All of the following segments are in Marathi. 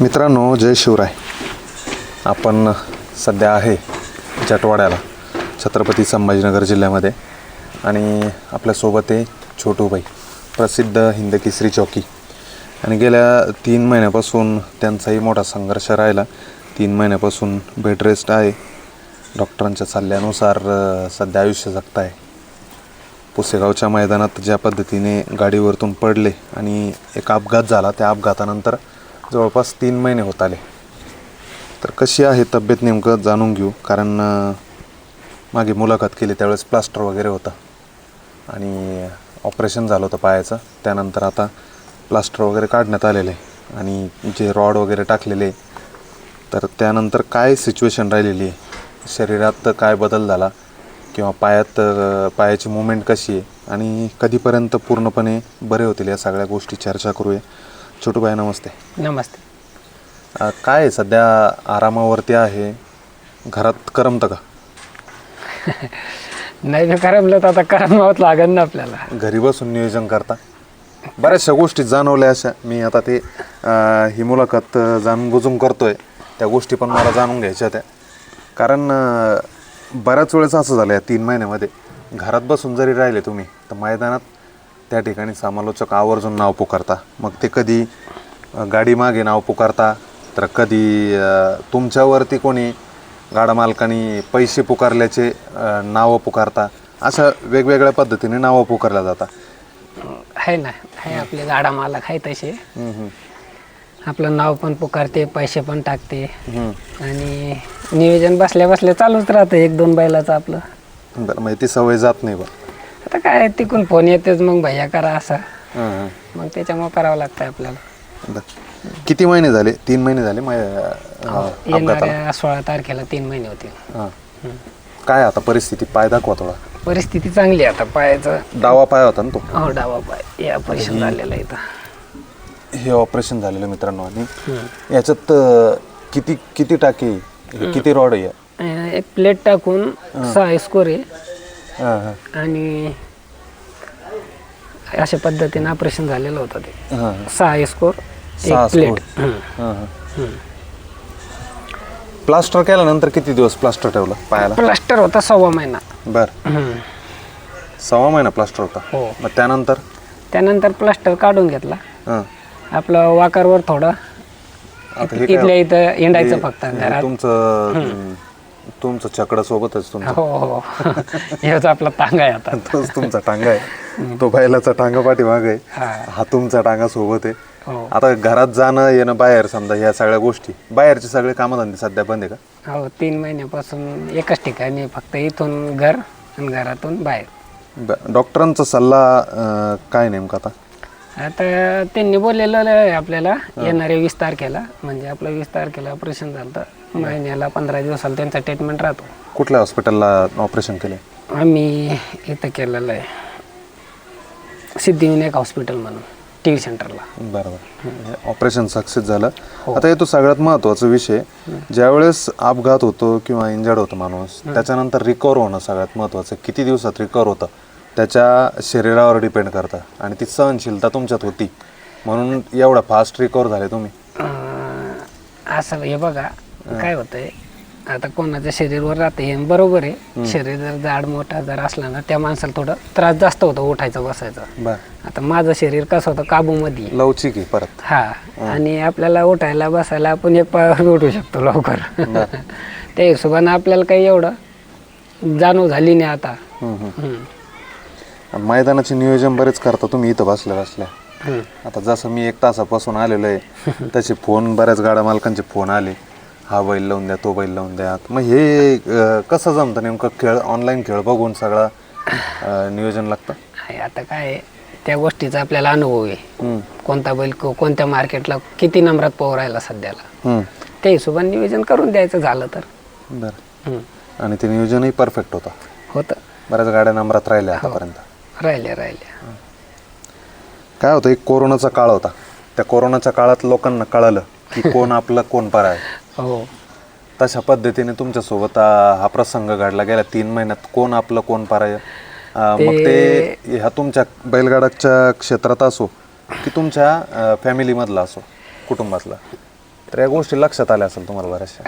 मित्रांनो, जय शिवराय. आपण सध्या आहे जटवाड्याला, छत्रपती संभाजीनगर जिल्ह्यामध्ये. आणि आपल्यासोबत आहे छोटूबाई, प्रसिद्ध हिंदकेसरी जॉकी. आणि गेल्या 3 महिन्यापासून त्यांचाही मोठा संघर्ष राहिला. 3 महिन्यापासून बेड रेस्ट आहे. डॉक्टरांच्या सल्ल्यानुसार सध्या आयुष्य जगत आहे. पुसेगावच्या मैदानात ज्या पद्धतीने गाडीवरतून पडले आणि एक अपघात झाला, त्या अपघातानंतर जवळपास 3 महिने होत आले. तर कशी आहे तब्येत नेमकं जाणून घेऊ. कारण मागे मुलाखत केली त्यावेळेस प्लास्टर वगैरे होतं आणि ऑपरेशन झालं होतं पायाचं. त्यानंतर आता प्लास्टर वगैरे काढण्यात आलेले आणि जे रॉड वगैरे टाकलेले, तर त्यानंतर काय सिच्युएशन राहिलेली आहे, शरीरात काय बदल झाला किंवा पायाची मूवमेंट कशी आहे आणि कधीपर्यंत पूर्णपणे बरे होतील, या सगळ्या गोष्टी चर्चा करूया. छोटूबाई नमस्ते. नमस्ते. काय आहे, सध्या आरामावरती आहे, घरात करमतं का? नाही करमलं तर आता करमावंच लागेल ना आपल्याला. घरी बसून नियोजन करता? बऱ्याचशा गोष्टी जाणवल्या अशा. मी आता ते ही मुलाखत जाणून बुजून करतोय, त्या गोष्टी पण मला जाणून घ्यायच्या होत्या. कारण बऱ्याच वेळेस असं झालं या 3 महिन्यामध्ये, घरात बसून जरी राहिले तुम्ही तर मैदानात त्या ठिकाणी समालोचक आवर्जून नाव पुकारता. मग ते कधी गाडी मागे नाव पुकारता, तर कधी तुमच्यावरती कोणी गाडा मालकांनी पैसे पुकारल्याचे नावं पुकारता. अशा वेगवेगळ्या पद्धतीने नावं पुकारल्या जातात. आहे ना, आहे आपले गाडा मालक आहे तसे. आपलं नाव पण पुकारते, पैसे पण टाकते आणि नियोजन बसल्या बसल्या चालूच राहतं 1-2 बैलाचं आपलं. बरं, मग ती सवय जात नाही बा? आता काय तिकून फोन येतेच, मग भैया करा असा, मग त्याच्यामुळे करावं लागतं आपल्याला. बरं, किती महिने झाले? 3 महिने झाले येणाऱ्या 16 तारखेला 3 महिने होतील. काय आता परिस्थिती? पाय दाखवा थोडा. परिस्थिती चांगली आहे आता पायाचं. डावा पाय होता ना तो? हो, डावा पाय. हे ऑपरेशन झालेलं आहे इथं. हे ऑपरेशन झालेलं मित्रांनो. आणि याच्यात किती टाके, किती रॉड आहे? एक प्लेट टाकून 6 स्कोर आहे आणि अशा पद्धतीने ऑपरेशन झालेलं होतं ते. 6 स्कोर, 1 प्लेट. प्लास्टर केल्यानंतर किती दिवस प्लास्टर ठेवलं पायाला? प्लास्टर होता 1.25 महिना. बरं, 1.25 महिना प्लास्टर होता. हो. मग त्यानंतर प्लास्टर काढून घेतला. आपलं वाकरवर थोडं इथल्या इथं हिंडायचं फक्त घरात. तुमचं चकडं सोबतच तुमचं? हो हो. हेच आपला टांगा आहे आता. तोच तुमचा टांगा आहे. तो बैलाचा टांगा पाठीमागे आहे, हा तुमचा टांगा सोबत आहे. आता घरात जाणं येणं, बाहेर समजा ह्या सगळ्या गोष्टी, बाहेरचे सगळे कामधंदे सध्या बंद आहे का? हो, 3 महिन्यापासून एकच ठिकाणी, फक्त इथून घर आणि घरातून बाहेर. डॉक्टरांचा सल्ला काय नेमका आता? आता त्यांनी बोललेलं आहे आपल्याला येणाऱ्या 20 तारखेला, म्हणजे आपलं 20 तारखेला ऑपरेशन झालं तर महिन्याला 15 दिवसाला त्यांचा ट्रीटमेंट राहतो. कुठल्या हॉस्पिटलला ऑपरेशन केले? आम्ही इथं केलेलं आहे, सिद्धिविनायक हॉस्पिटल म्हणून, टी व्ही सेंटरला. बरोबर. ऑपरेशन सक्सेस झालं. आता येतो सगळ्यात महत्त्वाचा विषय. ज्यावेळेस अपघात होतो किंवा इंजर्ड होतो माणूस, त्याच्यानंतर रिकवर होणं सगळ्यात महत्त्वाचं. किती दिवसात रिकवर होतं त्याच्या शरीरावर डिपेंड करतं आणि ती सहनशीलता तुमच्यात होती, म्हणून एवढा फास्ट रिकवर झाले तुम्ही. असं हे बघा काय होतंय, आता कोणाच्या शरीरावर राहते हे बरोबर आहे. शरीर जर जाड मोठा जर असला ना, त्या माणसाला थोडं त्रास जास्त होतो उठायचा बसायचा. आता माझं शरीर कसं होतं, काबूमध्ये लवचिक आहे परत. हा, आणि आपल्याला उठायला बसायला आपण एक पायावर उठू शकतो लवकर. त्या हिशोबानं आपल्याला काही एवढं जाणीव झाली नाही आता. मैदानाचे नियोजन बरेच करता तुम्ही इथं बसल्या. आता जसं मी 1 तासापासून आलेलो आहे, त्याचे फोन, बऱ्याच गाड्या मालकांचे फोन आले, हा बैल लावून द्या, तो बैल लावून द्या. मग हे कसं जमतं नेमकं? खेळ, ऑनलाईन खेळ बघून सगळं नियोजन लागतं? आता काय त्या गोष्टीचा आपल्याला अनुभव आहे, कोणता बैल कोणत्या मार्केटला किती नंबरात पोह राहिला सध्याला, त्या हिशोबाने नियोजन करून द्यायचं झालं तर. बरं. आणि ते नियोजनही परफेक्ट होतं. बऱ्याच गाड्या नंबरात राहिल्या आतापर्यंत? राहिल्या. काय होतं, एक कोरोनाचा काळ होता. त्या कोरोनाच्या काळात लोकांना कळालं की कोण आपलं कोण पराय. हो, तशा पद्धतीने तुमच्यासोबत हा प्रसंग घडला गेल्या 3 महिन्यात. कोण आपलं कोण पराय. मग ते ह्या तुमच्या बैलगाड्याच्या क्षेत्रात असो की तुमच्या फॅमिलीमधला असो, कुटुंबातला, तर या गोष्टी लक्षात आल्या असेल तुम्हाला बऱ्याचशा.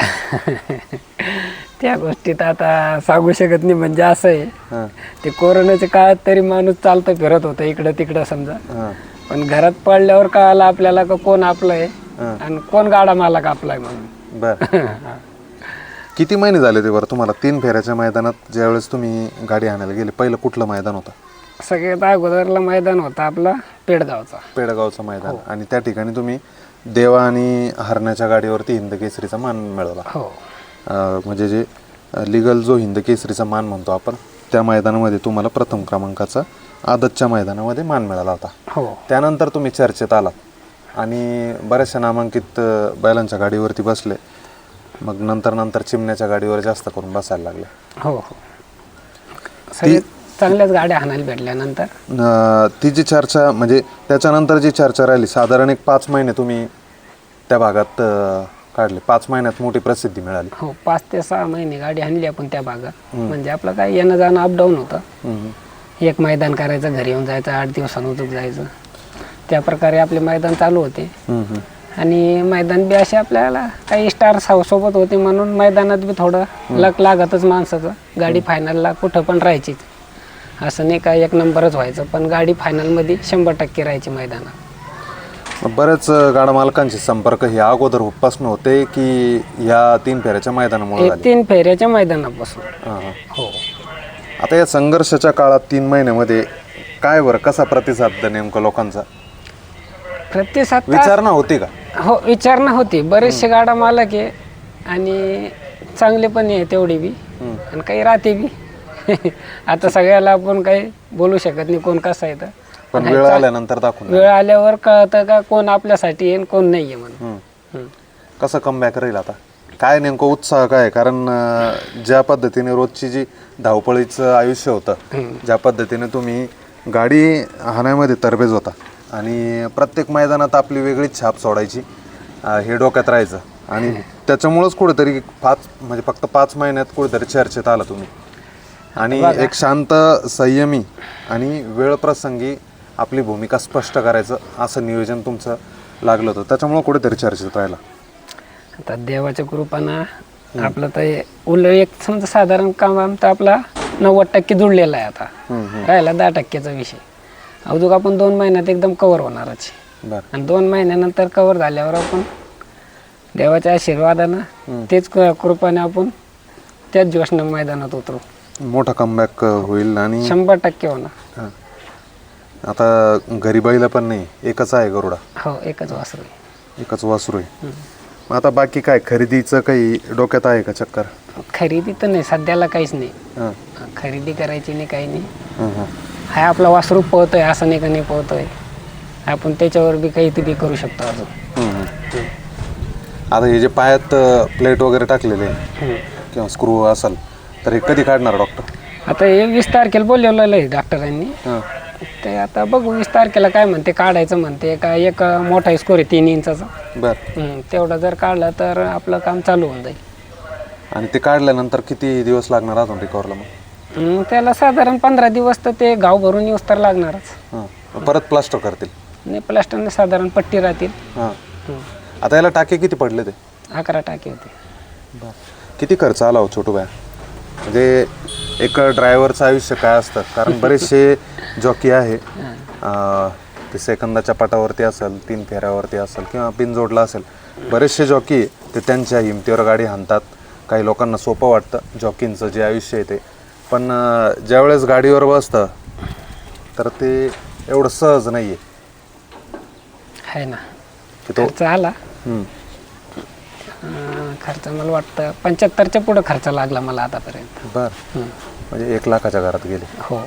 त्या गोष्टीत आता सांगू शकत नाही. म्हणजे असं आहे, हां ते कोरोनाच्या काळात तरी माणूस चालतं फिरत होतं इकडं तिकडं समजा, हां पण घरात पडल्यावर कळालं आपल्याला का कोण आपलं आहे आणि कोण गाडा मालक आपला आहे म्हणून. बरं. किती महिने झाले ते बरं तुम्हाला 3 फेऱ्याच्या मैदानात ज्यावेळेस तुम्ही गाडी आणायला गेले, पहिलं कुठलं मैदान होतं? सगळ्यात अगोदरला मैदान होता आपला पेडगावचा. पेडगावचं मैदान. आणि त्या ठिकाणी तुम्ही देवा आणि हरण्याच्या गाडीवरती हिंद केसरीचा मान मिळवला. हो म्हणजे जे लिगल जो हिंद केसरीचा मान म्हणतो आपण, त्या मैदानामध्ये तुम्हाला प्रथम क्रमांकाचा आदतच्या मैदानामध्ये मान मिळाला होता. हो. त्यानंतर तुम्ही चर्चेत आलात आणि बऱ्याचशा नामांकित बैलांच्या गाडीवरती बसले. मग नंतर चिमण्याच्या गाडीवर जास्त करून बसायला लागले. हो हो. सगळे चांगल्याच गाड्या हाणायला भेटल्यानंतर ती जी चर्चा, म्हणजे त्याच्यानंतर जी चर्चा राहिली, साधारण एक 5 महिने तुम्ही त्या भागात काढले. 5 महिन्यात मोठी प्रसिद्धी मिळाली. हो 5 ते 6 महिने गाडी हाणली आपण त्या भागात. म्हणजे आपलं काय येणं जाणं अपडाऊन होतं. एक मैदान करायचं, घरी येऊन जायचं, 8 दिवसांनी जायचं, त्या प्रकारे आपले मैदान चालू होते. आणि मैदान बी असे आपल्याला काही स्टार सोबत होते म्हणून मैदानात बी थोडं लक लागतच माणसाचं. गाडी फायनलला कुठं पण राहायची, असं नाही का 1 नंबरच व्हायचं, पण गाडी फायनलमध्ये 100% राहायची मैदानात. बऱ्याच गाडा मालकांचे संपर्क हे अगोदर उपपासून होते की या 3 फेऱ्याच्या मैदानामुळे झाले? 3 फेऱ्याच्या मैदानापासून. हो. आता या संघर्षाच्या काळात 3 महिन्यामध्ये काय बरं, कसा प्रतिसाद नेमका लोकांचा? प्रतिसाद विचारणा होती का? हो विचारणा होती. बरेचसे गाडा मालक आहे आणि चांगले पण आहे तेवढी बी, आणि काही राहते बी. आता सगळ्याला आपण काही बोलू शकत नाही कोण कसं आहे. तर पण वेळ आल्यानंतर दाखवून वेळ आल्यावर कळतं का कोण आपल्यासाठी आहे कोण नाही आहे म्हणून. कसं कमबॅक राहील आता? काय नेमकं उत्साह काय? कारण ज्या पद्धतीने रोजची जी धावपळीचं आयुष्य होतं, ज्या पद्धतीने तुम्ही गाडी हाण्यामध्ये तरबेज होता आणि प्रत्येक मैदानात आपली वेगळी छाप सोडायची, हे डोक्यात राहायचं. आणि त्याच्यामुळंच कुठेतरी फक्त 5 महिन्यात कुठेतरी चर्चेत आला तुम्ही. आणि एक शांत, संयमी आणि वेळ प्रसंगी आपली भूमिका स्पष्ट करायचं असं नियोजन तुमचं लागलं होतं, त्याच्यामुळं कुठेतरी चर्चेत राहिला. आता देवाच्या कृपानं आपलं तर उलट एक समजा साधारण काम तर आपला 90% जुळलेला आहे. आता राहिला 10%चा विषय. अजून आपण 2 महिन्यात एकदम कव्हर होणारच. आणि 2 महिन्यानंतर कव्हर झाल्यावर आपण देवाच्या आशीर्वादानं तेच कृपाने आपण त्याच जोशनं मैदानात उतरू. मोठा कमबॅक होईल आणि 100% होणार. आता घरी बैल पण नाही, एकच आहे गरुडा? हो एकच वासरू आहे. एकच वासरू आहे. मग आता बाकी काय खरेदीचं काही डोक्यात आहे का चक्कर? खरेदी तर नाही सध्याला, काहीच नाही. खरेदी करायची नाही, काही नाही. हा आपला वासरू पळतोय असं नाही का नाही पळतोय, आपण त्याच्यावर बी काहीतरी करू शकतो अजून. आता हे जे पायात प्लेट वगैरे टाकलेले किंवा स्क्रू असेल तर हे कधी काढणार डॉक्टर? आता हे 20 तारखेला बोलवलेलं आहे डॉक्टरांनी. ते आता बघू 20 तारखेला काय म्हणते, काढायचं म्हणते का. एक मोठा स्कोर आहे 3 इंचाचा. बरं. तेवढा जर काढला तर आपलं काम चालू होऊन जाईल. आणि ते काढल्यानंतर किती दिवस लागणार अजून रिकवरला? मग त्याला साधारण 15 दिवस तर ते घाव भरून येऊस तर लागणारच. परत प्लास्टर करतील? नाही प्लास्टरने साधारण पट्टी राहतील. आता याला टाके किती पडले? ते 11 टाके होते. किती खर्च आला हो छोटू बाया? म्हणजे एक ड्रायव्हरचं आयुष्य काय असतं, कारण बरेचसे जॉकी आहे ते सेकंदाच्या पाटावरती असेल, 3 फेऱ्यावरती असेल किंवा बिनजोडला असेल, बरेचसे जॉकी ते त्यांच्या हिमतीवर गाडी हाणतात. काही लोकांना सोपं वाटतं जॉकींचं जे आयुष्य आहे ते, पण ज्यावेळेस गाडीवर बसतं तर ते एवढं सहज नाही आहे ना. की तो खर्च आला. खर्च मला वाटतं 75च्या पुढं खर्च लागला मला आतापर्यंत. बरं. म्हणजे 1 लाखाच्या घरात गेले. हो.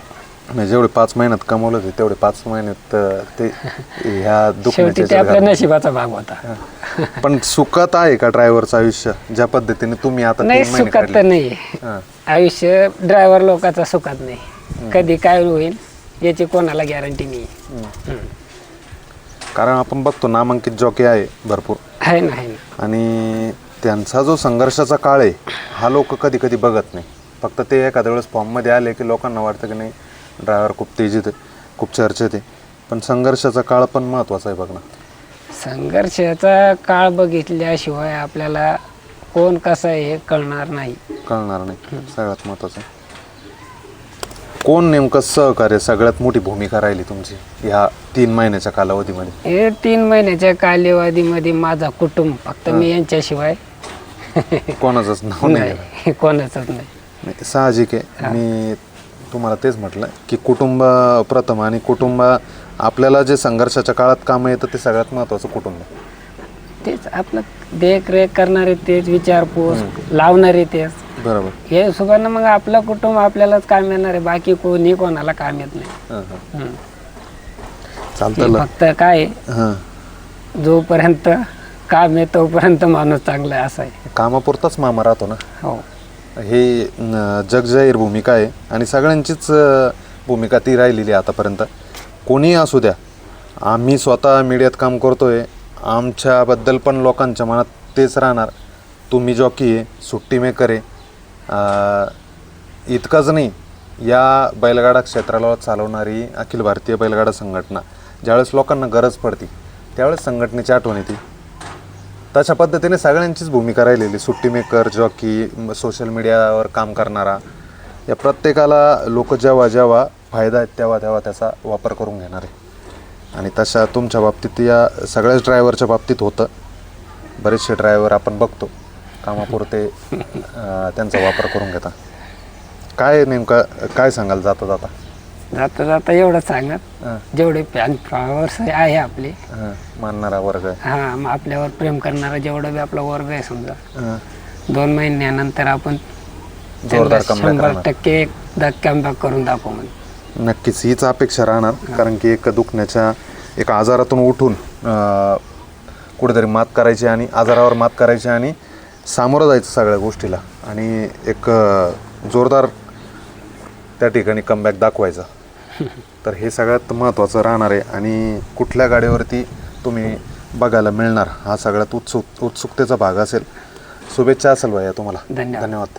म्हणजे जेवढे 5 महिन्यात कमवलं होते तेवढे 5 महिन्यात ते ह्या शेवटी ते आपल्या नशिबाचा भाग होता. पण सुखात आहे का ड्रायव्हरचं आयुष्य ज्या पद्धतीने तुम्ही आता? नाही सुखात तर नाही. आयुष्य ड्रायव्हर लोकांचा सुखात नाही. कधी काय होईल याची कोणाला गॅरंटी नाही. कारण आपण बघतो नामांकित जॉकी आहे भरपूर, आहे ना. आणि त्यांचा जो संघर्षाचा काळ आहे हा लोक कधी कधी बघत नाही. फक्त ते एखाद्या वेळेस फॉर्ममध्ये आले की लोकांना वाटतं की नाही ड्रायव्हर खूप तेजीत आहे, खूप चर्चेत आहे, पण संघर्षाचा काळ पण महत्त्वाचा आहे बघ ना. संघर्षाचा काळ बघितल्याशिवाय आपल्याला कोण कसं आहे हे कळणार नाही. कळणार नाही. सगळ्यात महत्त्वाचं कोण नेमकं सहकार्य सगळ्यात मोठी भूमिका राहिली तुमची ह्या 3 महिन्याच्या कालावधीमध्ये? हे 3 महिन्याच्या कालावधीमध्ये माझा कुटुंब, फक्त मी यांच्याशिवाय कोणाचंच नाव नाही घेणार. नाही, कोणाचंच नाही. नाही, साहजिक आहे. मी तुम्हाला तेच म्हटलं की कुटुंब प्रथम, आणि कुटुंब आपल्याला जे संघर्षाच्या काळात कामं येतं ते सगळ्यात महत्त्वाचं कुटुंब. तेच आपलं देखरेख करणारे तेच, विचारपूस लावणारे तेच. बरोबर. हे हिशोबानं मग आपलं कुटुंब आपल्यालाच काम येणार आहे, बाकी कोणी कोणाला काम येत नाही. हां हां हम्म. चालतं. हे फक्त काय आहे, हां, जोपर्यंत काम आहे तोपर्यंत माणूस चांगला आहे, असं आहे. कामापुरताच मामा राहतो ना. हो. हे जगजाहीर भूमिका आहे आणि सगळ्यांचीच भूमिका ती राहिलेली आहे आतापर्यंत. कोणीही असू द्या, आम्ही स्वतः मीडियात काम करतोय, आमच्याबद्दल पण लोकांच्या मनात तेच राहणार, तुम्ही जॉकी आहे, सुट्टी मेकर आहे. इतकंच नाही, या बैलगाडा क्षेत्राला चालवणारी अखिल भारतीय बैलगाडा संघटना ज्यावेळेस लोकांना गरज पडते त्यावेळेस संघटनेची आठवण येते. तशा पद्धतीने सगळ्यांचीच भूमिका राहिलेली, सुट्टी मेकर, जॉकी, सोशल मीडियावर काम करणारा, या प्रत्येकाला लोक जेव्हा जेव्हा फायदा आहे तेव्हा तेव्हा त्याचा वापर करून घेणार आहे. आणि तशा तुमच्या बाबतीत, या सगळ्याच ड्रायव्हरच्या बाबतीत होतं. बरेचसे ड्रायव्हर आपण बघतो कामापुरते त्यांचा वापर करून घेता. काय नेमका काय सांगाल जाता जाता? जाता जाता एवढं सांगत, हां जेवढे फॅन फॉलोअर्स आहे आपले, हां, मानणारा वर्ग आहे. हा, मग आपल्यावर प्रेम करणारा जेवढा बी आपला वर्ग आहे, समजा हां, 2 महिन्यानंतर आपण जोरदार त्यांना comeback 100% एकदा कमबॅक करून दाखवू म्हणजे. नक्कीच हीच अपेक्षा राहणार. कारण की एक दुखण्याच्या, एक आजारातून उठून कुठेतरी मात करायची आणि आजारावर मात करायची आणि सामोरं जायचं सगळ्या गोष्टीला, आणि एक जोरदार त्या ठिकाणी कमबॅक दाखवायचा. तर हे सगळ्यात महत्त्वाचं राहणार आहे. आणि कुठल्या गाडीवरती तुम्ही बघायला मिळणार हा सगळ्यात उत्सुकतेचा भाग असेल. शुभेच्छा असेल भैया तुम्हाला. धन्यवाद. धन्यवाद.